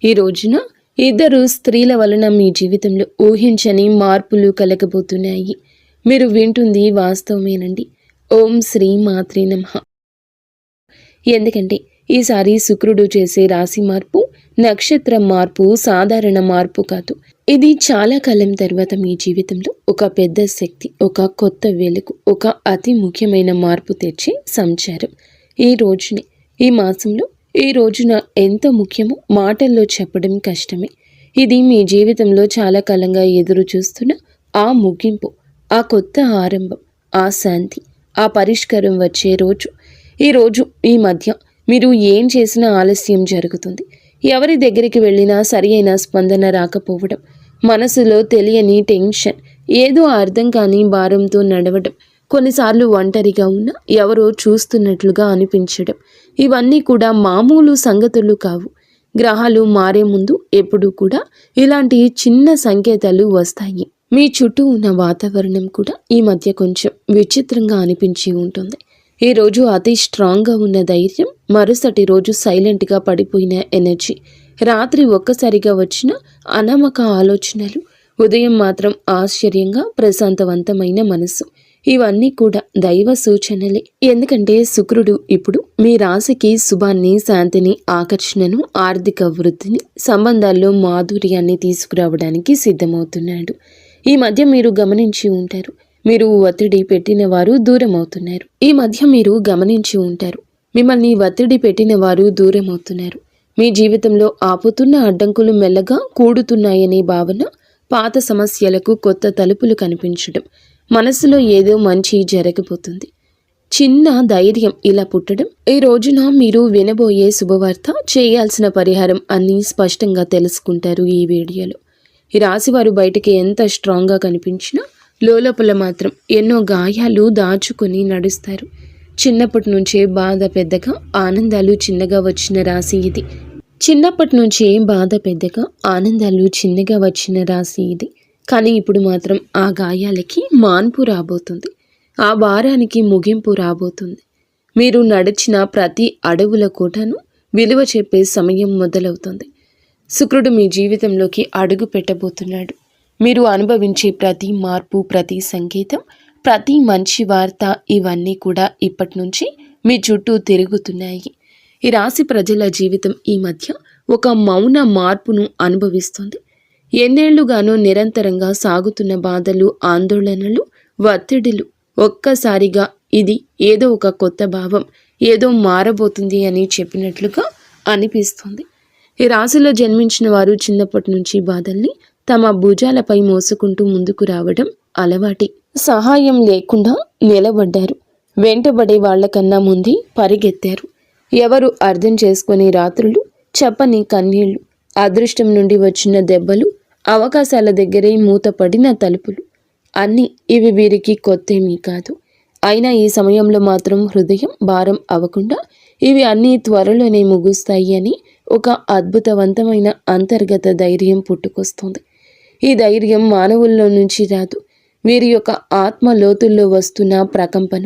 ఈ రోజున ఇద్దరు స్త్రీల వలన మీ జీవితంలో ఊహించని మార్పులు కలగబోతున్నాయి. మీరు వింటుంది వాస్తవమేనండి. ఓం శ్రీ మాత్రే నమః. ఎందుకంటే ఈసారి శుక్రుడు చేసే రాశి మార్పు, నక్షత్ర మార్పు సాధారణ మార్పు కాదు. ఇది చాలా కాలం తర్వాత మీ జీవితంలో ఒక పెద్ద శక్తి, ఒక కొత్త వెలుగు, ఒక అతి ముఖ్యమైన మార్పు తెచ్చే సంచారం. ఈ రోజుని, ఈ మాసంలో, ఈ రోజున ఎంత ముఖ్యమో మాటల్లో చెప్పడం కష్టమే. ఇది మీ జీవితంలో చాలా కాలంగా ఎదురు చూస్తున్న ఆ ముగింపు, ఆ కొత్త ఆరంభం, ఆ శాంతి, ఆ పరిష్కారం వచ్చే రోజు. ఈ మధ్య మీరు ఏం చేసినా ఆలస్యం జరుగుతుంది. ఎవరి దగ్గరికి వెళ్ళినా సరి అయిన స్పందన రాకపోవడం, మనసులో తెలియని టెన్షన్, ఏదో అర్థం కాని భారంతో నడవడం, కొన్నిసార్లు ఒంటరిగా ఉన్న ఎవరో చూస్తున్నట్లుగా అనిపించడం, ఇవన్నీ కూడా మామూలు సంగతులు కావు. గ్రహాలు మారే ముందు ఎప్పుడూ కూడా ఇలాంటి చిన్న సంకేతాలు వస్తాయి. మీ చుట్టూ ఉన్న వాతావరణం కూడా ఈ మధ్య కొంచెం విచిత్రంగా అనిపించి ఉంటుంది. ఈ రోజు అతి స్ట్రాంగ్గా ఉన్న ధైర్యం, మరుసటి రోజు సైలెంట్గా పడిపోయిన ఎనర్జీ, రాత్రి ఒక్కసారిగా వచ్చిన అనామక ఆలోచనలు, ఉదయం మాత్రం ఆశ్చర్యంగా ప్రశాంతవంతమైన మనసు, ఇవన్నీ కూడా దైవ సూచనలే. ఎందుకంటే శుక్రుడు ఇప్పుడు మీ రాశికి శుభాన్ని, శాంతిని, ఆకర్షణను, ఆర్థిక వృద్ధిని, సంబంధాల్లో మాధుర్యాన్ని తీసుకురావడానికి సిద్ధమవుతున్నాడు. ఈ మధ్య మీరు గమనించి ఉంటారు, మీరు ఒత్తిడి పెట్టిన వారు దూరం అవుతున్నారు. మిమ్మల్ని ఒత్తిడి పెట్టిన వారు దూరం అవుతున్నారు. మీ జీవితంలో ఆపుతున్న అడ్డంకులు మెల్లగా కూడుతున్నాయనే భావన, పాత సమస్యలకు కొత్త తలుపులు కనిపించడం, మనసులో ఏదో మంచి జరగబోతుంది, చిన్న ధైర్యం ఇలా పుట్టడం. ఈ రోజున మీరు వినబోయే శుభవార్త, చేయాల్సిన పరిహారం అన్నీ స్పష్టంగా తెలుసుకుంటారు ఈ వీడియోలో. ఈ రాశివారు బయటికి ఎంత స్ట్రాంగ్గా కనిపించినా లోపల మాత్రం ఎన్నో గాయాలు దాచుకొని నడుస్తారు. చిన్నప్పటి నుంచే బాధ పెద్దగా, ఆనందాలు చిన్నగా వచ్చిన రాశి ఇది. కానీ ఇప్పుడు మాత్రం ఆ గాయాలకి మాన్పు రాబోతుంది, ఆ భారానికి ముగింపు రాబోతుంది. మీరు నడిచిన ప్రతి అడవుల కోటను విలువ చెప్పే సమయం మొదలవుతుంది. శుక్రుడు మీ జీవితంలోకి అడుగు పెట్టబోతున్నాడు. మీరు అనుభవించే ప్రతి మార్పు, ప్రతి సంకేతం, ప్రతి మంచి వార్త, ఇవన్నీ కూడా ఇప్పటి నుంచి మీ చుట్టూ తిరుగుతున్నాయి. ఈ రాశి ప్రజల జీవితం ఈ మధ్య ఒక మౌన మార్పును అనుభవిస్తుంది. ఎన్నేళ్లుగానో నిరంతరంగా సాగుతున్న బాధలు, ఆందోళనలు, ఒత్తిడిలు ఒక్కసారిగా ఇది ఏదో ఒక కొత్త భావం, ఏదో మారబోతుంది అని చెప్పినట్లుగా అనిపిస్తుంది. ఈ రాశిలో జన్మించిన వారు చిన్నప్పటి నుంచి బాధల్ని తమ భుజాలపై మోసుకుంటూ ముందుకు రావడం అలవాటి. సహాయం లేకుండా నిలబడ్డారు. వెంటబడే వాళ్లకన్నా ముందే పరిగెత్తారు. ఎవరు అర్థం చేసుకునే రాత్రులు, చెప్పని కన్నీళ్లు, అదృష్టం నుండి వచ్చిన దెబ్బలు, అవకాశాల దగ్గరే మూతపడిన తలుపులు, అన్నీ ఇవి వీరికి కొత్తేమీ కాదు. అయినా ఈ సమయంలో మాత్రం హృదయం భారం అవ్వకుండా ఇవి అన్నీ త్వరలోనే ముగుస్తాయి అని ఒక అద్భుతవంతమైన అంతర్గత ధైర్యం పుట్టుకొస్తుంది. ఈ ధైర్యం మానవుల్లో నుంచి రాదు, వీరి యొక్క ఆత్మ లోతుల్లో వస్తున్న ప్రకంపన.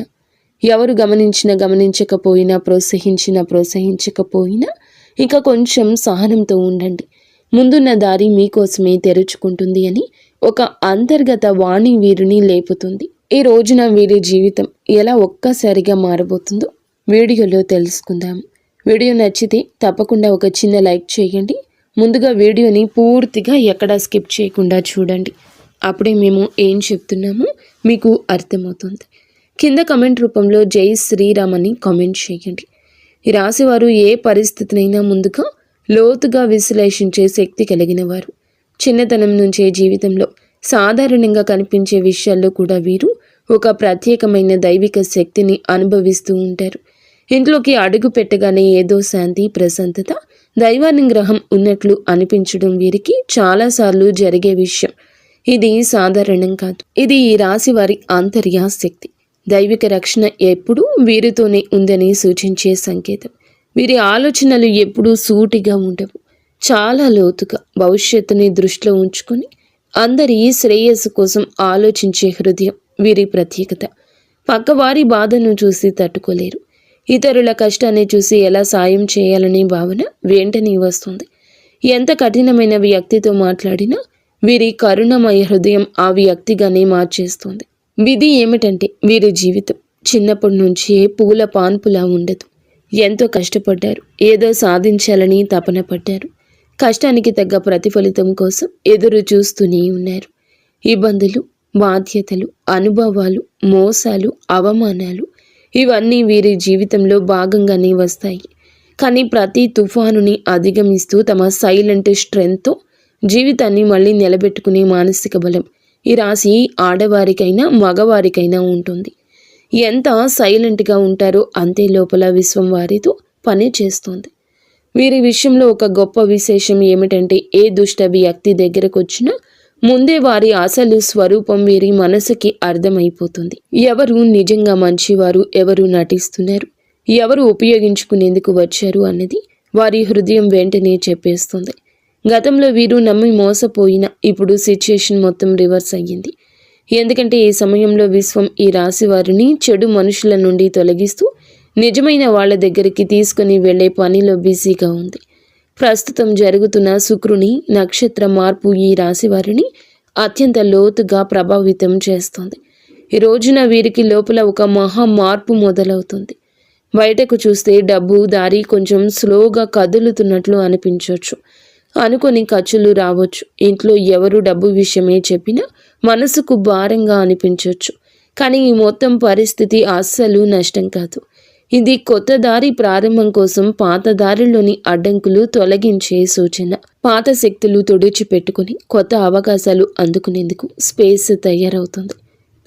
ఎవరు గమనించకపోయినా, ప్రోత్సహించకపోయినా ఇంకా కొంచెం సహనంతో ఉండండి. ముందున్న దారి మీకోసమే తెరుచుకుంటుంది అని ఒక అంతర్గత వాణి వీరిని లేపుతుంది. ఈ రోజున వీరి జీవితం ఎలా ఒక్కసారిగా మారబోతుందో వీడియోలో తెలుసుకుందాం. వీడియో నచ్చితే తప్పకుండా ఒక చిన్న లైక్ చేయండి. ముందుగా వీడియోని పూర్తిగా ఎక్కడా స్కిప్ చేయకుండా చూడండి. అప్పుడే మేము ఏం చెప్తున్నామో మీకు అర్థమవుతుంది. కింద కమెంట్ రూపంలో జై శ్రీరామ్ అని కామెంట్ చేయండి. ఈ రాశివారు ఏ పరిస్థితినైనా ముందుగా లోతుగా విశ్లేషించే శక్తి కలిగిన వారు. చిన్నతనం నుంచే జీవితంలో సాధారణంగా కనిపించే విషయాల్లో కూడా వీరు ఒక ప్రత్యేకమైన దైవిక శక్తిని అనుభవిస్తూ ఉంటారు. ఇంట్లోకి అడుగు పెట్టగానే ఏదో శాంతి, ప్రశాంతత, దైవానుగ్రహం ఉన్నట్లు అనిపించడం వీరికి చాలాసార్లు జరిగే విషయం. ఇది సాధారణం కాదు. ఇది ఈ రాశి వారి ఆంతర్య శక్తి. దైవిక రక్షణ ఎప్పుడూ వీరితోనే ఉందని సూచించే సంకేతం. వీరి ఆలోచనలు ఎప్పుడూ సూటిగా ఉండవు, చాలా లోతుగా భవిష్యత్తుని దృష్టిలో ఉంచుకొని అందరి శ్రేయస్సు కోసం ఆలోచించే హృదయం వీరి ప్రత్యేకత. పక్కవారి బాధను చూసి తట్టుకోలేరు. ఇతరుల కష్టాన్ని చూసి ఎలా సాయం చేయాలనే భావన వెంటనే వస్తుంది. ఎంత కఠినమైన వ్యక్తితో మాట్లాడినా వీరి కరుణమయ హృదయం ఆ వ్యక్తిగానే మార్చేస్తుంది. విధి ఏమిటంటే వీరి జీవితం చిన్నప్పటి నుంచే పూల పాన్పులా ఉండదు. ఎంతో కష్టపడ్డారు, ఏదో సాధించాలని తపన పడ్డారు. కష్టానికి తగ్గ ప్రతిఫలితం కోసం ఎదురు చూస్తూనే ఉన్నారు. ఇబ్బందులు, బాధ్యతలు, అనుభవాలు, మోసాలు, అవమానాలు ఇవన్నీ వీరి జీవితంలో భాగంగానే వస్తాయి. కానీ ప్రతి తుఫానుని అధిగమిస్తూ తమ సైలెంట్ స్ట్రెంగ్త్తో జీవితాన్ని మళ్ళీ నిలబెట్టుకునే మానసిక బలం ఈ రాశి ఆడవారికైనా మగవారికైనా ఉంటుంది. ఎంత సైలెంట్గా ఉంటారో అంతే లోపల విశ్వం వారితో పని చేస్తుంది. వీరి విషయంలో ఒక గొప్ప విశేషం ఏమిటంటే ఏ దుష్ట వ్యక్తి దగ్గరకు వచ్చినా ముందే వారి అసలు స్వరూపం వీరి మనసుకి అర్థమైపోతుంది. ఎవరు నిజంగా మంచివారు, ఎవరు నటిస్తున్నారు, ఎవరు ఉపయోగించుకునేందుకు వచ్చారు అన్నది వారి హృదయం వెంటనే చెప్పేస్తుంది. గతంలో వీరు నమ్మి మోసపోయిన ఇప్పుడు సిచ్యుయేషన్ మొత్తం రివర్స్ అయ్యింది. ఎందుకంటే ఈ సమయంలో విశ్వం ఈ రాశి వారిని చెడు మనుషుల నుండి తొలగిస్తూ నిజమైన వాళ్ళ దగ్గరికి తీసుకుని వెళ్లే పనిలో బిజీగా ఉంది. ప్రస్తుతం జరుగుతున్న శుక్రుని నక్షత్ర మార్పు ఈ రాశి వారిని అత్యంత లోతుగా ప్రభావితం చేస్తుంది. ఈ రోజున వీరికి లోపల ఒక మహా మార్పు మొదలవుతుంది. బయటకు చూస్తే డబ్బు దారి కొంచెం స్లోగా కదులుతున్నట్లు అనిపించవచ్చు. అనుకొని ఖర్చులు రావచ్చు. ఇంట్లో ఎవరు డబ్బు విషయమే చెప్పినా మనసుకు భారంగా అనిపించవచ్చు. కానీ ఈ మొత్తం పరిస్థితి అస్సలు నష్టం కాదు. ఇది కొత్త దారి ప్రారంభం కోసం పాత దారిలోని అడ్డంకులు తొలగించే సూచన. పాత శక్తులు తుడిచిపెట్టుకుని కొత్త అవకాశాలు అందుకునేందుకు స్పేస్ తయారవుతుంది.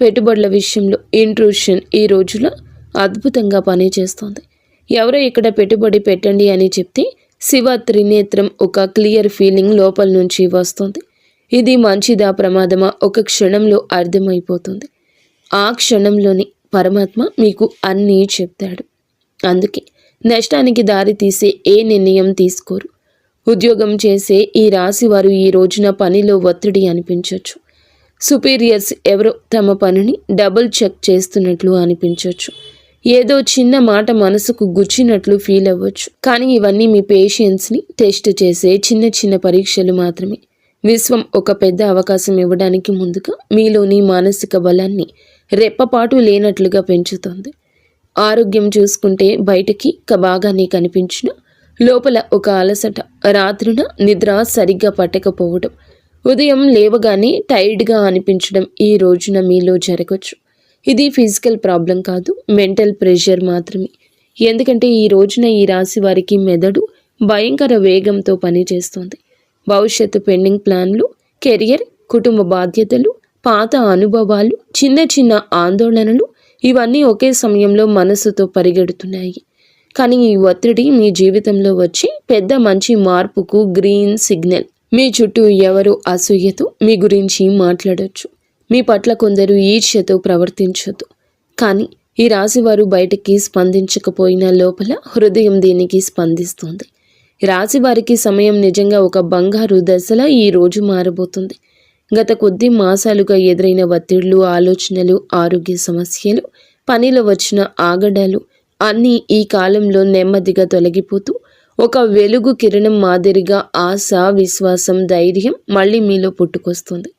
పెట్టుబడుల విషయంలో ఇంట్రూషన్ ఈ రోజులో అద్భుతంగా పనిచేస్తుంది. ఎవరో ఇక్కడ పెట్టుబడి పెట్టండి అని చెప్తే శివ త్రినేత్రం ఒక క్లియర్ ఫీలింగ్ లోపల నుంచి వస్తుంది. ఇది మంచిదా ప్రమాదమా ఒక క్షణంలో అర్థమైపోతుంది. ఆ క్షణంలోని పరమాత్మ మీకు అన్నీ చెప్తాడు. అందుకే నష్టానికి దారి తీసే ఏ నిర్ణయం తీసుకోరు. ఉద్యోగం చేసే ఈ రాశి వారు ఈ రోజున పనిలో ఒత్తిడి అనిపించవచ్చు. సుపీరియర్స్ ఎవరో తమ పనిని డబుల్ చెక్ చేస్తున్నట్లు అనిపించవచ్చు. ఏదో చిన్న మాట మనసుకు గుచ్చినట్లు ఫీల్ అవ్వచ్చు. కానీ ఇవన్నీ మీ పేషెన్స్ని టెస్ట్ చేసే చిన్న చిన్న పరీక్షలు మాత్రమే. విశ్వం ఒక పెద్ద అవకాశం ఇవ్వడానికి ముందుగా మీలోని మానసిక బలాన్ని రెప్పపాటు లేనట్లుగా పెంచుతుంది. ఆరోగ్యం చూసుకుంటే బయటికి బాగానే కనిపించిన లోపల ఒక అలసట, రాత్రిన నిద్ర సరిగ్గా పట్టకపోవడం, ఉదయం లేవగానే టైర్డ్గా అనిపించడం ఈ రోజున మీలో జరగచ్చు. ఇది ఫిజికల్ ప్రాబ్లం కాదు, మెంటల్ ప్రెషర్ మాత్రమే. ఎందుకంటే ఈ రోజున ఈ రాశి వారికి మెదడు భయంకర వేగంతో పనిచేస్తుంది. భవిష్యత్తు పెండింగ్ ప్లాన్లు, కెరియర్, కుటుంబ బాధ్యతలు, పాత అనుభవాలు, చిన్న చిన్న ఆందోళనలు ఇవన్నీ ఒకే సమయంలో మనసుతో పరిగెడుతున్నాయి. కానీ ఈ ఒత్తిడి మీ జీవితంలో వచ్చి పెద్ద మంచి మార్పుకు గ్రీన్ సిగ్నల్. మీ చుట్టూ ఎవరు అసూయతో మీ గురించి మాట్లాడొచ్చు. మీ పట్ల కొందరు ఈర్ష్యతో ప్రవర్తించొద్దు. కానీ ఈ రాశివారు బయటికి స్పందించకపోయినా లోపల హృదయం దీనికి స్పందిస్తుంది. రాశివారికి సమయం నిజంగా ఒక బంగారు దశలా ఈ రోజు మారబోతుంది. గత కొద్ది మాసాలుగా ఎదురైన ఒత్తిళ్లు, ఆలోచనలు, ఆరోగ్య సమస్యలు, పనిలో వచ్చిన ఆగడాలు అన్నీ ఈ కాలంలో నెమ్మదిగా తొలగిపోతూ ఒక వెలుగు కిరణం మాదిరిగా ఆశ, విశ్వాసం, ధైర్యం మళ్ళీ మీలో పుట్టుకొస్తుంది.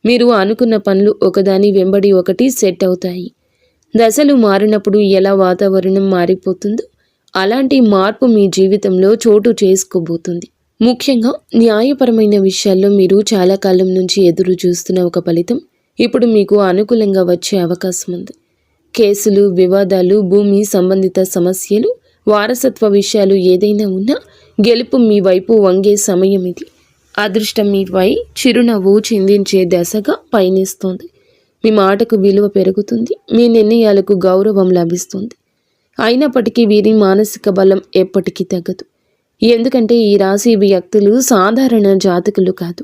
మీరు అనుకున్న పనులు ఒకదాని వెంబడి ఒకటి సెట్ అవుతాయి. దశలు మారినప్పుడు ఎలా వాతావరణం మారిపోతుందో అలాంటి మార్పు మీ జీవితంలో చోటు చేసుకోబోతుంది. ముఖ్యంగా న్యాయపరమైన విషయాల్లో మీరు చాలా కాలం నుంచి ఎదురు చూస్తున్న ఒక ఫలితం ఇప్పుడు మీకు అనుకూలంగా వచ్చే అవకాశం ఉంది. కేసులు, వివాదాలు, భూమి సంబంధిత సమస్యలు, వారసత్వ విషయాలు ఏదైనా ఉన్నా గెలుపు మీ వైపు వంగే సమయం ఇది. అదృష్టం మీపై చిరునవ్వు చిందించే దశగా పయనిస్తోంది. మీ మాటకు విలువ పెరుగుతుంది. మీ నిర్ణయాలకు గౌరవం లభిస్తుంది. అయినప్పటికీ వీరి మానసిక బలం ఎప్పటికీ తగ్గదు. ఎందుకంటే ఈ రాశి వ్యక్తులు సాధారణ జాతకులు కాదు,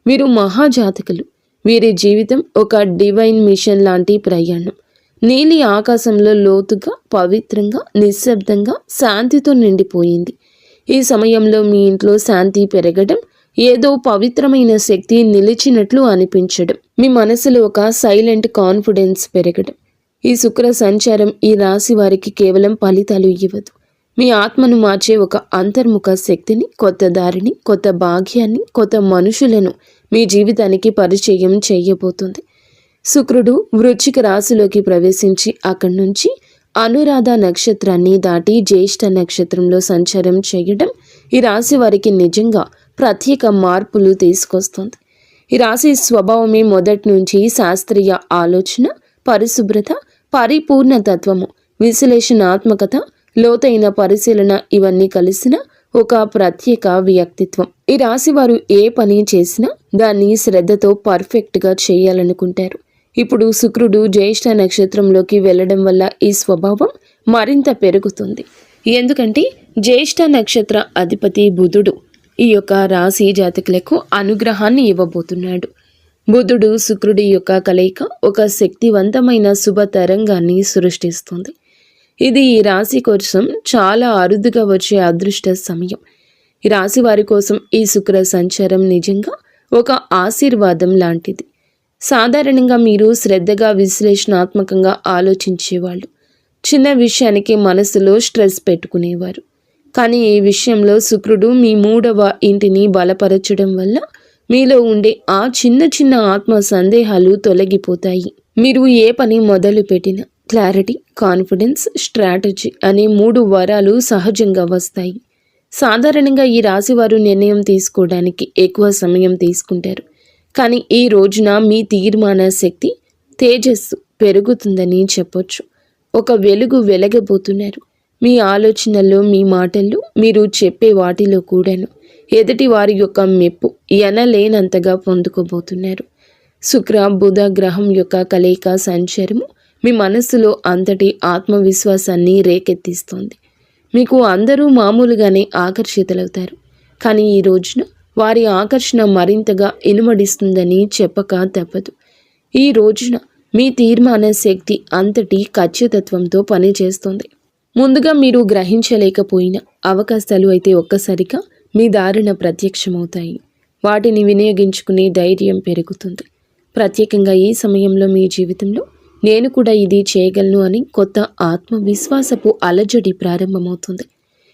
వీరు మహాజాతకులు. వీరి జీవితం ఒక డివైన్ మిషన్ లాంటి ప్రయాణం. నీలి ఆకాశంలో లోతుగా, పవిత్రంగా, నిశ్శబ్దంగా, శాంతితో నిండిపోయింది. ఈ సమయంలో మీ ఇంట్లో శాంతి పెరగడం, ఏదో పవిత్రమైన శక్తి నిలిచినట్లు అనిపించడం, మీ మనసులో ఒక సైలెంట్ కాన్ఫిడెన్స్ పెరగడం. ఈ శుక్ర సంచారం ఈ రాశి వారికి కేవలం ఫలితాలు ఇవ్వదు, మీ ఆత్మను మార్చే ఒక అంతర్ముఖ శక్తిని, కొత్త దారిని, కొత్త భాగ్యాన్ని, కొత్త మనుషులను మీ జీవితానికి పరిచయం చేయబోతుంది. శుక్రుడు వృశ్చిక రాశిలోకి ప్రవేశించి అక్కడి నుంచి అనురాధ నక్షత్రాన్ని దాటి జ్యేష్ఠ నక్షత్రంలో సంచారం చేయడం ఈ రాశి వారికి నిజంగా ప్రత్యేక మార్పులు తీసుకొస్తుంది. ఈ రాశి స్వభావమే మొదటి నుంచి శాస్త్రీయ ఆలోచన, పరిశుభ్రత, పరిపూర్ణ తత్వము, విశ్లేషణాత్మకత, లోతైన పరిశీలన ఇవన్నీ కలిసిన ఒక ప్రత్యేక వ్యక్తిత్వం. ఈ రాశి వారు ఏ పని చేసినా దాన్ని శ్రద్ధతో పర్ఫెక్ట్గా చేయాలనుకుంటారు. ఇప్పుడు శుక్రుడు జ్యేష్ఠ నక్షత్రంలోకి వెళ్ళడం వల్ల ఈ స్వభావం మరింత పెరుగుతుంది. ఎందుకంటే జ్యేష్ఠ నక్షత్ర అధిపతి బుధుడు ఈ యొక్క రాశి జాతకులకు అనుగ్రహాన్ని ఇవ్వబోతున్నాడు. బుధుడు శుక్రుడి యొక్క కలయిక ఒక శక్తివంతమైన శుభ తరంగాన్ని సృష్టిస్తుంది. ఇది ఈ రాశి కోసం చాలా అరుదుగా వచ్చే అదృష్ట సమయం. ఈ రాశి వారి కోసం ఈ శుక్ర సంచారం నిజంగా ఒక ఆశీర్వాదం లాంటిది. సాధారణంగా మీరు శ్రద్ధగా విశ్లేషణాత్మకంగా ఆలోచించేవాళ్ళు. చిన్న విషయానికి మనసులో స్ట్రెస్ పెట్టుకునేవారు. కానీ ఈ విషయంలో శుక్రుడు మీ 3వ ఇంటిని బలపరచడం వల్ల మీలో ఉండే ఆ చిన్న చిన్న ఆత్మ సందేహాలు తొలగిపోతాయి. మీరు ఏ పని మొదలు పెట్టినా క్లారిటీ, కాన్ఫిడెన్స్, స్ట్రాటజీ అనే 3 వరాలు సహజంగా వస్తాయి. సాధారణంగా ఈ రాశివారు నిర్ణయం తీసుకోవడానికి ఎక్కువ సమయం తీసుకుంటారు. కానీ ఈ రోజున మీ తీర్మాన శక్తి, తేజస్సు పెరుగుతుందని చెప్పొచ్చు. ఒక వెలుగు వెలగబోతున్నారు. మీ ఆలోచనల్లో, మీ మాటల్లో, మీరు చెప్పే వాటిలో కూడాను ఎదుటి వారి యొక్క మెప్పు ఎనలేనంతగా పొందుకోబోతున్నారు. శుక్ర బుధ గ్రహం యొక్క కలయిక సంచారము మీ మనస్సులో అంతటి ఆత్మవిశ్వాసాన్ని రేకెత్తిస్తోంది. మీకు అందరూ మామూలుగానే ఆకర్షితులవుతారు. కానీ ఈ రోజున వారి ఆకర్షణ మరింతగా ఇనుమడిస్తుందని చెప్పక తప్పదు. ఈ రోజున మీ తీర్మాన శక్తి అంతటి ఖచ్చితత్వంతో పనిచేస్తుంది. ముందుగా మీరు గ్రహించలేకపోయిన అవకాశాలు అయితే ఒక్కసారిగా మీ దారిన ప్రత్యక్షమవుతాయి. వాటిని వినియోగించుకునే ధైర్యం పెరుగుతుంది. ప్రత్యేకంగా ఈ సమయంలో మీ జీవితంలో నేను కూడా ఇది చేయగలను అని కొత్త ఆత్మవిశ్వాసపు అలజడి ప్రారంభమవుతుంది.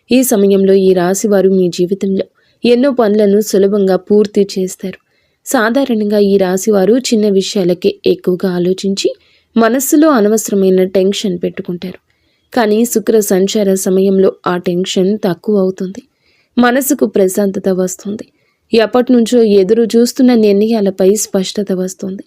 ఈ సమయంలో ఈ రాశివారు మీ జీవితంలో ఎన్నో పనులను సులభంగా పూర్తి చేస్తారు. సాధారణంగా ఈ రాశివారు చిన్న విషయాలకే ఎక్కువగా ఆలోచించి మనస్సులో అనవసరమైన టెన్షన్ పెట్టుకుంటారు. కానీ శుక్ర సంచార సమయంలో ఆ టెన్షన్ తక్కువ అవుతుంది. మనసుకు ప్రశాంతత వస్తుంది. ఎప్పటి నుంచో ఎదురు చూస్తున్న నిర్ణయాలపై స్పష్టత వస్తుంది.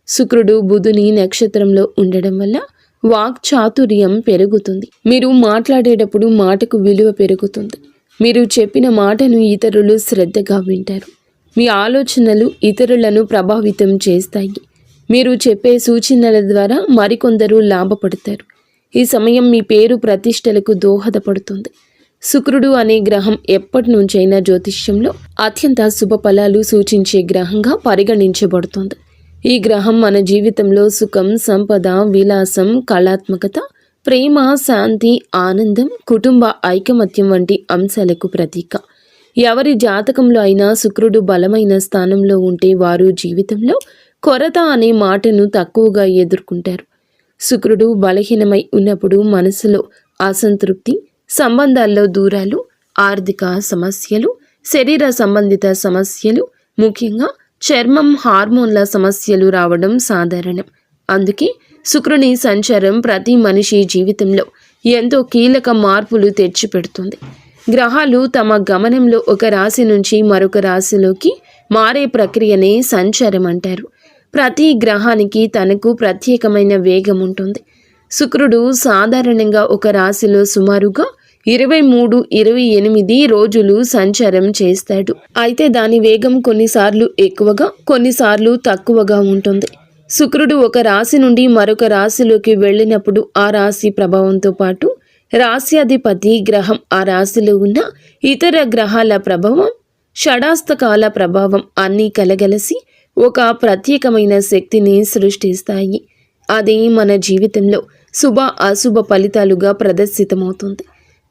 శుక్రుడు బుధుని నక్షత్రంలో ఉండడం వల్ల వాక్ చాతుర్యం పెరుగుతుంది. మీరు మాట్లాడేటప్పుడు మాటకు విలువ పెరుగుతుంది. మీరు చెప్పిన మాటను ఇతరులు శ్రద్ధగా వింటారు. మీ ఆలోచనలు ఇతరులను ప్రభావితం చేస్తాయి. మీరు చెప్పే సూచనల ద్వారా మరికొందరు లాభపడతారు. ఈ సమయం మీ పేరు ప్రతిష్టలకు దోహదపడుతుంది. శుక్రుడు అనే గ్రహం ఎప్పటి నుంచైనా జ్యోతిష్యంలో అత్యంత శుభ ఫలాలు సూచించే గ్రహంగా పరిగణించబడుతుంది. ఈ గ్రహం మన జీవితంలో సుఖం, సంపద, విలాసం, కళాత్మకత, ప్రేమ, శాంతి, ఆనందం, కుటుంబ ఐకమత్యం వంటి అంశాలకు ప్రతీక. ఎవరి జాతకంలో అయినా శుక్రుడు బలమైన స్థానంలో ఉంటే వారు జీవితంలో కొరత అనే మాటను తక్కువగా ఎదుర్కొంటారు. శుక్రుడు బలహీనమై ఉన్నప్పుడు మనసులో అసంతృప్తి, సంబంధాల్లో దూరాలు, ఆర్థిక సమస్యలు, శరీర సంబంధిత సమస్యలు, ముఖ్యంగా చర్మం, హార్మోన్ల సమస్యలు రావడం సాధారణం. అందుకే శుక్రుని సంచారం ప్రతి మనిషి జీవితంలో ఎంతో కీలక మార్పులు తెచ్చిపెడుతుంది. గ్రహాలు తమ గమనంలో ఒక రాశి నుంచి మరొక రాశిలోకి మారే ప్రక్రియనే సంచారం అంటారు. ప్రతి గ్రహానికి తనకు ప్రత్యేకమైన వేగం ఉంటుంది. శుక్రుడు సాధారణంగా ఒక రాశిలో సుమారుగా 23-28 రోజులు సంచారం చేస్తాడు. అయితే దాని వేగం కొన్నిసార్లు ఎక్కువగా, కొన్నిసార్లు తక్కువగా ఉంటుంది. శుక్రుడు ఒక రాశి నుండి మరొక రాశిలోకి వెళ్ళినప్పుడు ఆ రాశి ప్రభావంతో పాటు రాశ్యాధిపతి గ్రహం, ఆ రాశిలో ఉన్న ఇతర గ్రహాల ప్రభావం, షడాస్తకాల ప్రభావం అన్నీ కలగలిసి ఒక ప్రత్యేకమైన శక్తిని సృష్టిస్తాయి. అది మన జీవితంలో శుభ అశుభ ఫలితాలుగా ప్రదర్శితమవుతుంది.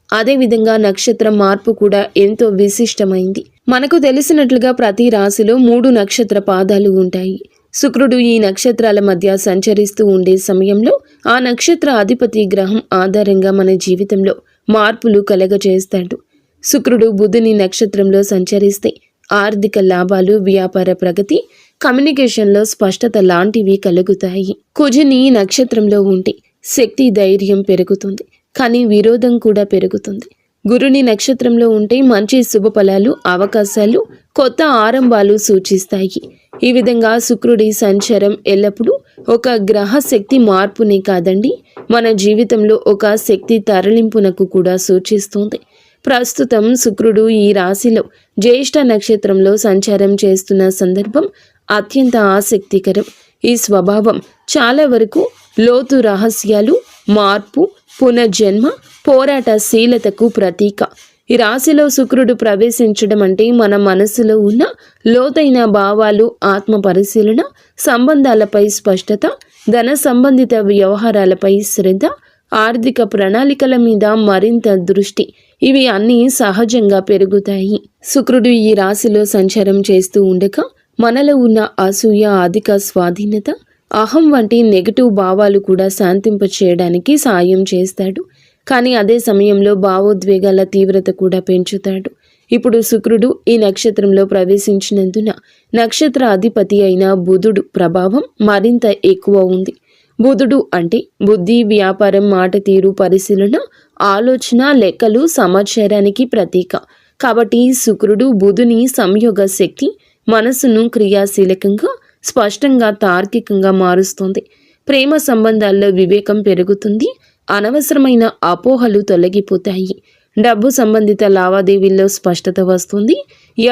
అదేవిధంగా నక్షత్ర మార్పు కూడా ఎంతో విశిష్టమైంది. మనకు తెలిసినట్లుగా ప్రతి రాశిలో 3 నక్షత్ర పాదాలు ఉంటాయి. శుక్రుడు ఈ నక్షత్రాల మధ్య సంచరిస్తూ ఉండే సమయంలో ఆ నక్షత్ర అధిపతి గ్రహం ఆధారంగా మన జీవితంలో మార్పులు కలగజేస్తాడు. శుక్రుడు బుధుని నక్షత్రంలో సంచరిస్తే ఆర్థిక లాభాలు, వ్యాపార ప్రగతి, కమ్యూనికేషన్లో స్పష్టత లాంటివి కలుగుతాయి. కుజుని నక్షత్రంలో ఉంటే శక్తి, ధైర్యం పెరుగుతుంది, కానీ విరోధం కూడా పెరుగుతుంది. గురుని నక్షత్రంలో ఉంటే మంచి శుభ ఫలాలు, అవకాశాలు, కొత్త ఆరంభాలు సూచిస్తాయి. ఈ విధంగా శుక్రుడి సంచారం ఎల్లప్పుడూ ఒక గ్రహ శక్తి మార్పునే కాదండి, మన జీవితంలో ఒక శక్తి తరలింపునకు కూడా సూచిస్తుంది. ప్రస్తుతం శుక్రుడు ఈ రాశిలో జ్యేష్ఠ నక్షత్రంలో సంచారం చేస్తున్న సందర్భం అత్యంత ఆసక్తికరం. ఈ స్వభావం చాలా వరకు లోతు రహస్యాలు, మార్పు, పునర్జన్మ, పోరాటశీలతకు ప్రతీక. ఈ రాశిలో శుక్రుడు ప్రవేశించడం అంటే మన మనసులో ఉన్న లోతైన భావాలు, ఆత్మ పరిశీలన, సంబంధాలపై స్పష్టత, ధన సంబంధిత వ్యవహారాలపై శ్రద్ధ, ఆర్థిక ప్రణాళికల మీద మరింత దృష్టి, ఇవి అన్నీ సహజంగా పెరుగుతాయి. శుక్రుడు ఈ రాశిలో సంచారం చేస్తూ ఉండగా మనలో ఉన్న అసూయ, అధిక స్వాధీనత, అహం వంటి నెగటివ్ భావాలు కూడా శాంతింప చేయడానికి సాయం చేస్తాడు. కానీ అదే సమయంలో భావోద్వేగాల తీవ్రత కూడా పెంచుతాడు. ఇప్పుడు శుక్రుడు ఈ నక్షత్రంలో ప్రవేశించినందున నక్షత్ర అధిపతి అయిన బుధుడు ప్రభావం మరింత ఎక్కువ ఉంది. బుధుడు అంటే బుద్ధి, వ్యాపారం, మాట తీరు, పరిశీలన, ఆలోచన, లెక్కలు, సమాచారానికి ప్రతీక. కాబట్టి శుక్రుడు బుధుని సంయోగ శక్తి మనసును క్రియాశీలకంగా, స్పష్టంగా, తార్కికంగా మారుస్తుంది. ప్రేమ సంబంధాల్లో వివేకం పెరుగుతుంది, అనవసరమైన అపోహలు తొలగిపోతాయి. డబ్బు సంబంధిత లావాదేవీల్లో స్పష్టత వస్తుంది.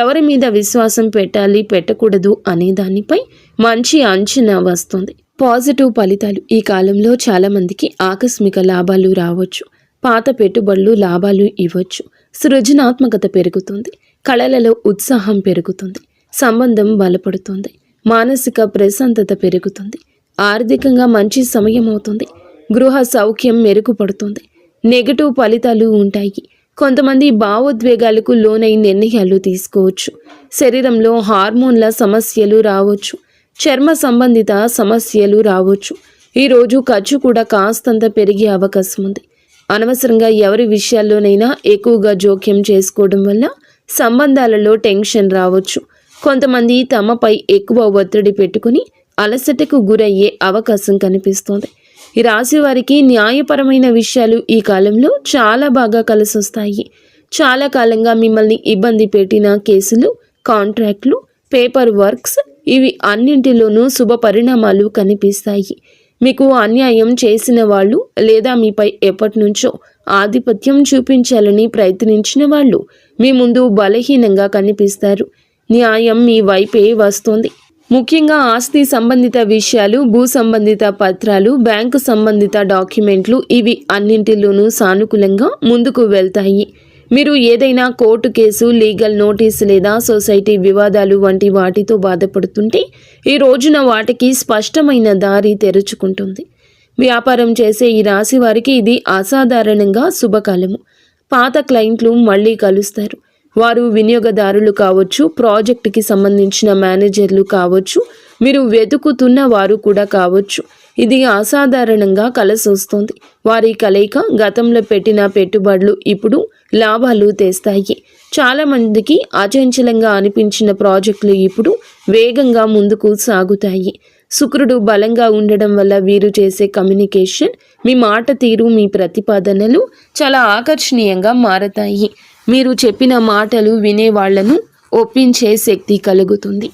ఎవరి మీద విశ్వాసం పెట్టాలి, పెట్టకూడదు అనే దానిపై మంచి అంచనా వస్తుంది. పాజిటివ్ ఫలితాలు. ఈ కాలంలో చాలామందికి ఆకస్మిక లాభాలు రావచ్చు. పాత పెట్టుబడులు లాభాలు ఇవ్వచ్చు. సృజనాత్మకత పెరుగుతుంది. కళలలో ఉత్సాహం పెరుగుతుంది. సంబంధం బలపడుతుంది. మానసిక ప్రశాంతత పెరుగుతుంది. ఆర్థికంగా మంచి సమయం అవుతుంది. గృహ సౌఖ్యం మెరుగుపడుతుంది. నెగటివ్ ఫలితాలు ఉంటాయి. కొంతమంది భావోద్వేగాలకు లోనై నిర్ణయాలు తీసుకోవచ్చు. శరీరంలో హార్మోన్ల సమస్యలు రావచ్చు. చర్మ సంబంధిత సమస్యలు రావచ్చు. ఈరోజు ఖర్చు కూడా కాస్తంత పెరిగే అవకాశం ఉంది. అనవసరంగా ఎవరి విషయాల్లోనైనా ఎక్కువగా జోక్యం చేసుకోవడం వల్ల సంబంధాలలో టెన్షన్ రావచ్చు. కొంతమంది తమపై ఎక్కువ ఒత్తిడి పెట్టుకుని అలసటకు గురయ్యే అవకాశం కనిపిస్తోంది. ఈ రాశి వారికి న్యాయపరమైన విషయాలు ఈ కాలంలో చాలా బాగా కలిసొస్తాయి. చాలా కాలంగా మిమ్మల్ని ఇబ్బంది పెట్టిన కేసులు, కాంట్రాక్ట్లు, పేపర్ వర్క్స్, ఇవి అన్నింటిలోనూ శుభ పరిణామాలు కనిపిస్తాయి. మీకు అన్యాయం చేసిన వాళ్ళు లేదా మీపై ఎప్పటి నుంచో ఆధిపత్యం చూపించాలని ప్రయత్నించిన వాళ్ళు మీ ముందు బలహీనంగా కనిపిస్తారు. న్యాయం మీ వైపే వస్తుంది. ముఖ్యంగా ఆస్తి సంబంధిత విషయాలు, భూ సంబంధిత పత్రాలు, బ్యాంకు సంబంధిత డాక్యుమెంట్లు, ఇవి అన్నింటిలోనూ సానుకూలంగా ముందుకు వెళ్తాయి. మీరు ఏదైనా కోర్టు కేసు, లీగల్ నోటీస్ లేదా సొసైటీ వివాదాలు వంటి వాటితో బాధపడుతుంటే ఈ రోజున వాటికి స్పష్టమైన దారి తెరుచుకుంటుంది. వ్యాపారం చేసే ఈ రాశి వారికి ఇది అసాధారణంగా శుభకాలము. పాత క్లయింట్లు మళ్ళీ కలుస్తారు. వారు వినియోగదారులు కావచ్చు, ప్రాజెక్టుకి సంబంధించిన మేనేజర్లు కావచ్చు, మీరు వెతుకుతున్న వారు కూడా కావచ్చు. ఇది అసాధారణంగా కలిసొస్తుంది. వారి కలయిక గతంలో పెట్టిన పెట్టుబడులు ఇప్పుడు లాభాలు తెస్తాయి. చాలామందికి అచంచలంగా అనిపించిన ప్రాజెక్టులు ఇప్పుడు వేగంగా ముందుకు సాగుతాయి. శుక్రుడు బలంగా ఉండడం వల్ల వీరు చేసే కమ్యూనికేషన్, మీ మాట తీరు, మీ ప్రతిపాదనలు చాలా ఆకర్షణీయంగా మారతాయి. మీరు చెప్పిన మాటలు వినేవాళ్లను ఒప్పించే శక్తి కలుగుతుంది.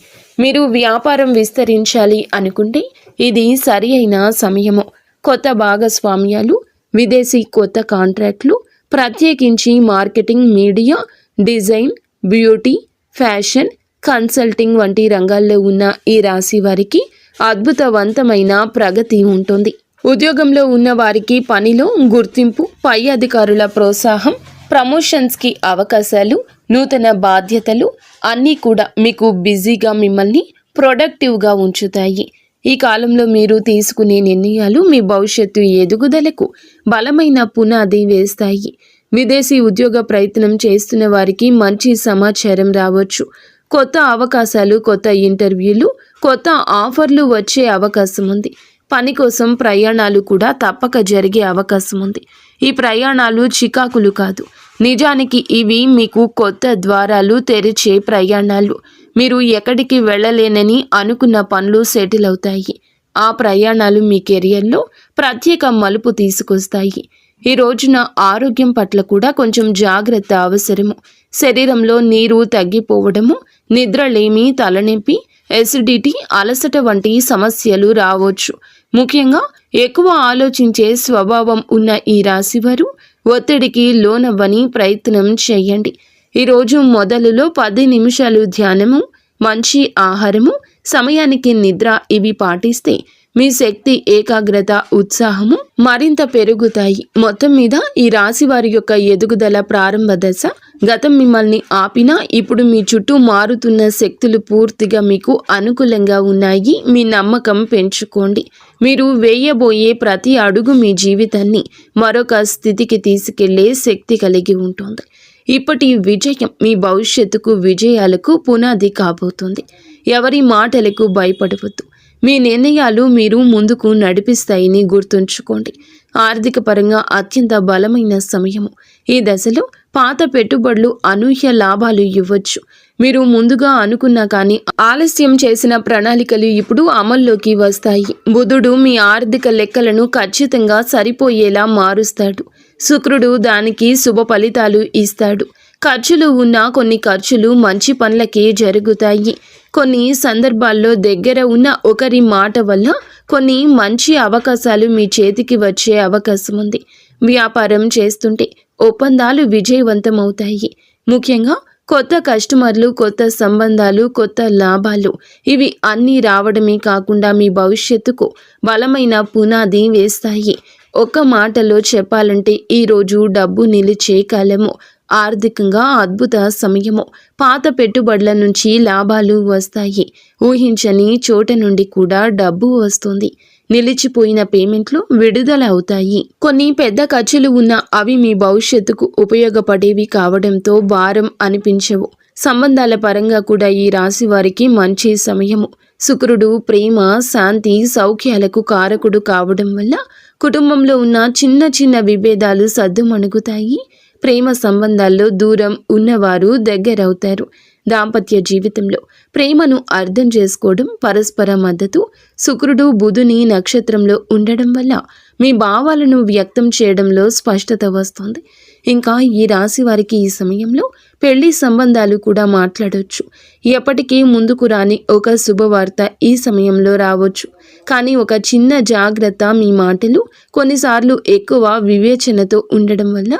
మీరు వ్యాపారం విస్తరించాలి అనుకుంటే ఇది సరి అయిన సమయము. కొత్త భాగస్వామ్యాలు, విదేశీ కొత్త కాంట్రాక్ట్లు, ప్రత్యేకించి marketing, media, design, beauty, fashion, consulting వంటి రంగాల్లో ఉన్న ఈ రాశి వారికి అద్భుతవంతమైన ప్రగతి ఉంటుంది. ఉద్యోగంలో ఉన్న వారికి పనిలో గుర్తింపు, పై అధికారుల ప్రోత్సాహం, ప్రమోషన్స్కి అవకాశాలు, నూతన బాధ్యతలు అన్నీ కూడా మీకు బిజీగా, మిమ్మల్ని ప్రొడక్టివ్గా ఉంచుతాయి. ఈ కాలంలో మీరు తీసుకునే నిర్ణయాలు మీ భవిష్యత్తు ఎదుగుదలకు బలమైన పునాది వేస్తాయి. విదేశీ ఉద్యోగ ప్రయత్నం చేస్తున్న వారికి మంచి సమాచారం రావచ్చు. కొత్త అవకాశాలు, కొత్త ఇంటర్వ్యూలు, కొత్త ఆఫర్లు వచ్చే అవకాశం ఉంది. పని కోసం ప్రయాణాలు కూడా తప్పక జరిగే అవకాశం ఉంది. ఈ ప్రయాణాలు చికాకులు కాదు, నిజానికి ఇవి మీకు కొత్త ద్వారాలు తెరిచే ప్రయాణాలు. మీరు ఎక్కడికి వెళ్ళలేనని అనుకున్న పనులు సెటిల్ అవుతాయి. ఆ ప్రయాణాలు మీ కెరియర్లో ప్రత్యేక మలుపు తీసుకొస్తాయి. ఈ రోజున ఆరోగ్యం పట్ల కూడా కొంచెం జాగ్రత్త అవసరము. శరీరంలో నీరు తగ్గిపోవడము, నిద్రలేమి, తలనొప్పి, ఎసిడిటీ, అలసట వంటి సమస్యలు రావచ్చు. ముఖ్యంగా ఎక్కువ ఆలోచించే స్వభావం ఉన్న ఈ రాశివారు ఒత్తిడికి లోనవ్వని ప్రయత్నం చేయండి. ఈరోజు మొదలులో 10 నిమిషాలు ధ్యానము, మంచి ఆహారము, సమయానికి నిద్ర ఇవి పాటిస్తే మీ శక్తి, ఏకాగ్రత, ఉత్సాహము మరింత పెరుగుతాయి. మొత్తం మీద ఈ రాశి వారి యొక్క ఎదుగుదల ప్రారంభ దశ. గతం మిమ్మల్ని ఆపినా ఇప్పుడు మీ చుట్టూ మారుతున్న శక్తులు పూర్తిగా మీకు అనుకూలంగా ఉన్నాయి. మీ నమ్మకం పెంచుకోండి. మీరు వేయబోయే ప్రతి అడుగు మీ జీవితాన్ని మరొక స్థితికి తీసుకెళ్లే శక్తి కలిగి ఉంటుంది. ఇప్పటి విజయం మీ భవిష్యత్తుకు, విజయాలకు పునాది కాబోతుంది. ఎవరి మాటలకు భయపడవద్దు. మీ నిర్ణయాలు మీరు ముందుకు నడిపిస్తాయని గుర్తుంచుకోండి. ఆర్థిక పరంగా అత్యంత బలమైన సమయము. ఈ దశలో పాత పెట్టుబడులు అనూహ్య లాభాలు ఇవ్వచ్చు. మీరు ముందుగా అనుకున్నా కానీ ఆలస్యం చేసిన ప్రణాళికలు ఇప్పుడు అమల్లోకి వస్తాయి. బుధుడు మీ ఆర్థిక లెక్కలను ఖచ్చితంగా సరిపోయేలా మారుస్తాడు. శుక్రుడు దానికి శుభ ఫలితాలు ఇస్తాడు. ఖర్చులు ఉన్న కొన్ని ఖర్చులు మంచి పనులకే జరుగుతాయి. కొన్ని సందర్భాల్లో దగ్గర ఉన్న ఒకరి మాట వల్ల కొన్ని మంచి అవకాశాలు మీ చేతికి వచ్చే అవకాశం ఉంది. వ్యాపారం చేస్తుంటే ఒప్పందాలు విజయవంతమవుతాయి. ముఖ్యంగా కొత్త కస్టమర్లు, కొత్త సంబంధాలు, కొత్త లాభాలు ఇవి అన్నీ రావడమే కాకుండా మీ భవిష్యత్తుకు బలమైన పునాది వేస్తాయి. ఒక్క మాటలో చెప్పాలంటే ఈరోజు డబ్బు నిలిచే కాలము. ఆర్థికంగా అద్భుత సమయము. పాత పెట్టుబడుల నుంచి లాభాలు వస్తాయి. ఊహించని చోట నుండి కూడా డబ్బు వస్తుంది. నిలిచిపోయిన పేమెంట్లు విడుదల అవుతాయి. కొన్ని పెద్ద ఖర్చులు ఉన్నా అవి మీ భవిష్యత్తుకు ఉపయోగపడేవి కావడంతో భారం అనిపించవు. సంబంధాల పరంగా కూడా ఈ రాశి వారికి మంచి సమయము. శుక్రుడు ప్రేమ, శాంతి, సౌఖ్యాలకు కారకుడు కావడం వల్ల కుటుంబంలో ఉన్న చిన్న చిన్న విభేదాలు సద్దుమణుగుతాయి. ప్రేమ సంబంధాల్లో దూరం ఉన్నవారు దగ్గరవుతారు. దాంపత్య జీవితంలో ప్రేమను అర్థం చేసుకోవడం, పరస్పర మద్దతు. శుక్రుడు బుధుని నక్షత్రంలో ఉండడం వల్ల మీ భావాలను వ్యక్తం చేయడంలో స్పష్టత వస్తుంది. ఇంకా ఈ రాశి వారికి ఈ సమయంలో పెళ్లి సంబంధాలు కూడా మాట్లాడవచ్చు. ఎప్పటికీ ముందుకు రాని ఒక శుభవార్త ఈ సమయంలో రావచ్చు. కానీ ఒక చిన్న జాగ్రత్త, మీ మాటలు కొన్నిసార్లు ఎక్కువ వివేచనతో ఉండడం వల్ల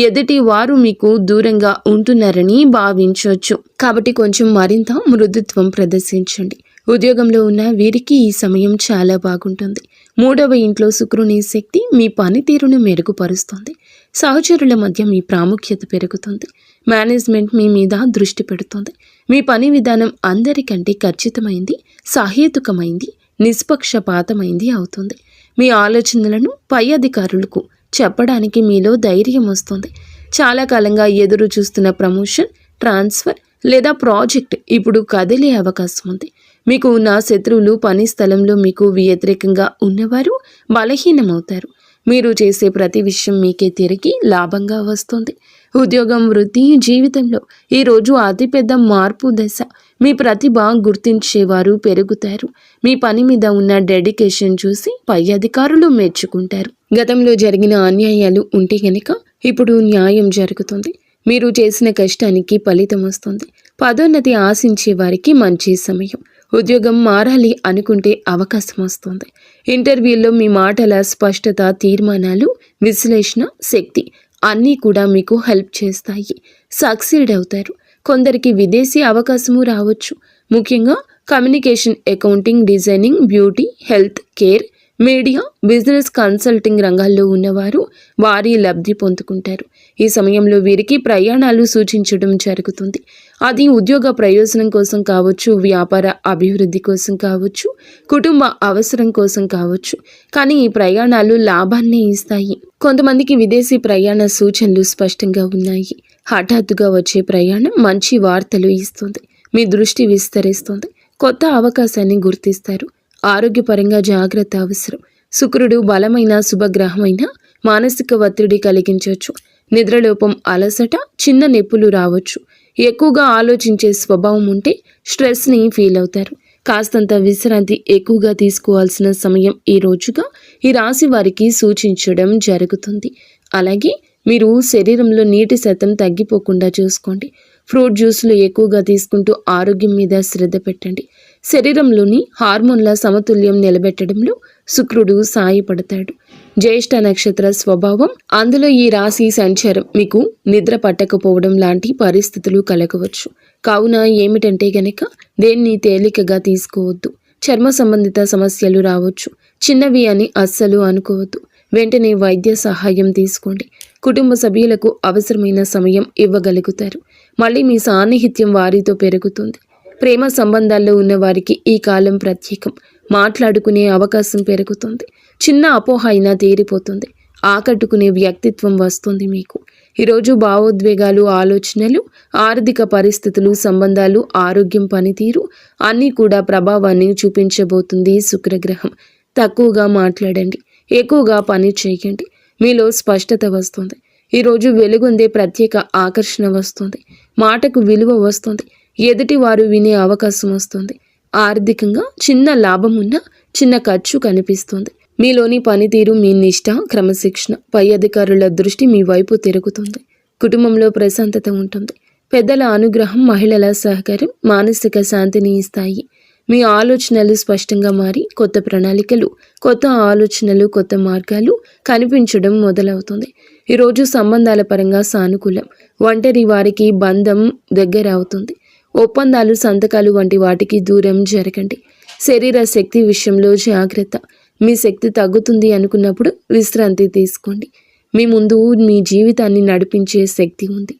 ఎదుటి వారు మీకు దూరంగా ఉంటున్నారని భావించవచ్చు. కాబట్టి కొంచెం మరింత మృదుత్వం ప్రదర్శించండి. ఉద్యోగంలో ఉన్న వీరికి ఈ సమయం చాలా బాగుంటుంది. 3వ ఇంట్లో శుక్రుని శక్తి మీ పనితీరును మెరుగుపరుస్తుంది. సహచరుల మధ్య మీ ప్రాముఖ్యత పెరుగుతుంది. మేనేజ్మెంట్ మీ మీద దృష్టి పెడుతుంది. మీ పని విధానం అందరికంటే ఖచ్చితమైంది, సహేతుకమైంది, నిష్పక్షపాతమైంది అవుతుంది. మీ ఆలోచనలను పై అధికారులకు చెప్పడానికి మీలో ధైర్యం వస్తుంది. చాలా కాలంగా ఎదురు చూస్తున్న ప్రమోషన్, ట్రాన్స్ఫర్ లేదా ప్రాజెక్ట్ ఇప్పుడు కదిలే అవకాశం ఉంది. మీకు ఉన్న శత్రువులు, పని స్థలంలో మీకు వ్యతిరేకంగా ఉన్నవారు బలహీనమవుతారు. మీరు చేసే ప్రతి విషయం మీకే తిరిగి లాభంగా వస్తుంది. ఉద్యోగం, వృత్తి, జీవితంలో ఈరోజు అతిపెద్ద మార్పు దశ. మీ ప్రతిభ గుర్తించేవారు పెరుగుతారు. మీ పని మీద ఉన్న డెడికేషన్ చూసి పై అధికారులు మెచ్చుకుంటారు. గతంలో జరిగిన అన్యాయాలు ఉంటే గనక ఇప్పుడు న్యాయం జరుగుతుంది. మీరు చేసిన కష్టానికి ఫలితం వస్తుంది. పదోన్నతి ఆశించే వారికి మంచి సమయం. ఉద్యోగం మారాలి అనుకుంటే అవకాశం వస్తుంది. ఇంటర్వ్యూల్లో మీ మాటల స్పష్టత, తీర్మానాలు, విశ్లేషణ శక్తి అన్నీ కూడా మీకు హెల్ప్ చేస్తాయి. సక్సీడ్ అవుతారు. కొందరికి విదేశీ అవకాశము రావచ్చు. ముఖ్యంగా communication, accounting, designing, beauty, health care, media, business, consulting రంగాల్లో ఉన్నవారు వారి లబ్ధి పొందుకుంటారు. ఈ సమయంలో వీరికి ప్రయాణాలు సూచించడం జరుగుతుంది. అది ఉద్యోగ ప్రయోజనం కోసం కావచ్చు, వ్యాపార అభివృద్ధి కోసం కావచ్చు, కుటుంబ అవసరం కోసం కావచ్చు. కానీ ఈ ప్రయాణాలు లాభాన్ని ఇస్తాయి. కొంతమందికి విదేశీ ప్రయాణ సూచనలు స్పష్టంగా ఉన్నాయి. హఠాత్తుగా వచ్చే ప్రయాణం మంచి వార్తలు ఇస్తుంది. మీ దృష్టి విస్తరిస్తుంది. కొత్త అవకాశాన్ని గుర్తిస్తారు. ఆరోగ్యపరంగా జాగ్రత్త అవసరం. శుక్రుడు బలమైన శుభగ్రహమైన మానసిక ఒత్తిడి కలిగించవచ్చు. నిద్రలోపం, అలసట, చిన్న నొప్పులు రావచ్చు. ఎక్కువగా ఆలోచించే స్వభావం ఉంటే స్ట్రెస్ని ఫీల్ అవుతారు. కాస్తంత విశ్రాంతి ఎక్కువగా తీసుకోవాల్సిన సమయం ఈ రోజుగా ఈ రాశి వారికి సూచించడం జరుగుతుంది. అలాగే మీరు శరీరంలో నీటి శాతం తగ్గిపోకుండా చూసుకోండి. ఫ్రూట్ జ్యూస్లు ఎక్కువగా తీసుకుంటూ ఆరోగ్యం మీద శ్రద్ధ పెట్టండి. శరీరంలోని హార్మోన్ల సమతుల్యం నిలబెట్టడంలో శుక్రుడు సాయపడతాడు. జ్యేష్ఠ నక్షత్ర స్వభావం, అందులో ఈ రాశి సంచారం మీకు నిద్ర పట్టకపోవడం లాంటి పరిస్థితులు కలగవచ్చు. కావున ఏమిటంటే గనక దేన్ని తేలికగా తీసుకోవద్దు. చర్మ సంబంధిత సమస్యలు రావచ్చు. చిన్నవి అని అస్సలు అనుకోవద్దు. వెంటనే వైద్య సహాయం తీసుకోండి. కుటుంబ సభ్యులకు అవసరమైన సమయం ఇవ్వగలుగుతారు. మళ్ళీ మీ సాన్నిహిత్యం వారితో పెరుగుతుంది. ప్రేమ సంబంధాల్లో ఉన్న వారికి ఈ కాలం ప్రత్యేకం. మాట్లాడుకునే అవకాశం పెరుగుతుంది. చిన్న అపోహ అయినా తీరిపోతుంది. ఆకట్టుకునే వ్యక్తిత్వం వస్తుంది మీకు. ఈరోజు భావోద్వేగాలు, ఆలోచనలు, ఆర్థిక పరిస్థితులు, సంబంధాలు, ఆరోగ్యం, పనితీరు అన్నీ కూడా ప్రభావాన్ని చూపించబోతుంది శుక్రగ్రహం. తక్కువగా మాట్లాడండి. ఎక్కువగా పని చేయండి. మీలో స్పష్టత వస్తుంది. ఈరోజు వెలుగొందే ప్రత్యేక ఆకర్షణ వస్తుంది. మాటకు విలువ వస్తుంది. ఎదుటి వారు వినే అవకాశం వస్తుంది. ఆర్థికంగా చిన్న లాభం ఉన్న చిన్న ఖర్చు కనిపిస్తుంది. మీలోని పనితీరు, మీ నిష్ఠ, క్రమశిక్షణ, పై అధికారుల దృష్టి మీ వైపు తిరుగుతుంది. కుటుంబంలో ప్రశాంతత ఉంటుంది. పెద్దల అనుగ్రహం, మహిళల సహకారం మానసిక శాంతిని ఇస్తాయి. మీ ఆలోచనలు స్పష్టంగా మారి కొత్త ప్రణాళికలు, కొత్త ఆలోచనలు, కొత్త మార్గాలు కనిపించడం మొదలవుతుంది. ఈరోజు సంబంధాల పరంగా సానుకూలం. ఒంటరి వారికి బంధం దగ్గర అవుతుంది. ఒప్పందాలు, సంతకాలు వంటి వాటికి దూరం జరగండి. శరీర శక్తి విషయంలో జాగ్రత్త. మీ శక్తి తగ్గుతుంది అనుకున్నప్పుడు విశ్రాంతి తీసుకోండి. మీ ముందు మీ జీవితాన్ని నడిపించే శక్తి ఉంది.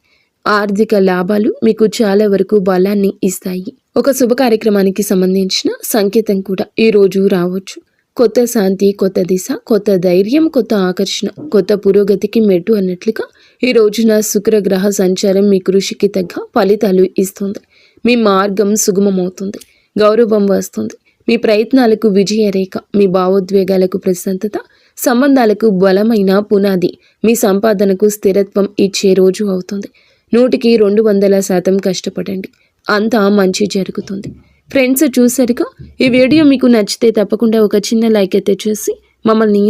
ఆర్థిక లాభాలు మీకు చాలా వరకు బలాన్ని ఇస్తాయి. ఒక శుభ కార్యక్రమానికి సంబంధించిన సంకేతం కూడా ఈరోజు రావచ్చు. కొత్త శాంతి, కొత్త దిశ, కొత్త ధైర్యం, కొత్త ఆకర్షణ, కొత్త పురోగతికి మెట్టు అన్నట్లుగా ఈ రోజున శుక్రగ్రహ సంచారం మీ కృషికి తగ్గ ఫలితాలు ఇస్తుంది. మీ మార్గం సుగమమవుతుంది. గౌరవం వస్తుంది. మీ ప్రయత్నాలకు విజయరేఖ, మీ భావోద్వేగాలకు ప్రశాంతత, సంబంధాలకు బలమైన పునాది, మీ సంపాదనకు స్థిరత్వం ఇచ్చే రోజు అవుతుంది. 100కి 200% కష్టపడండి. అంతా మంచి జరుగుతుంది. ఫ్రెండ్స్, చూసారుగా, ఈ వీడియో మీకు నచ్చితే తప్పకుండా ఒక చిన్న లైక్ అయితే చేసి మమ్మల్ని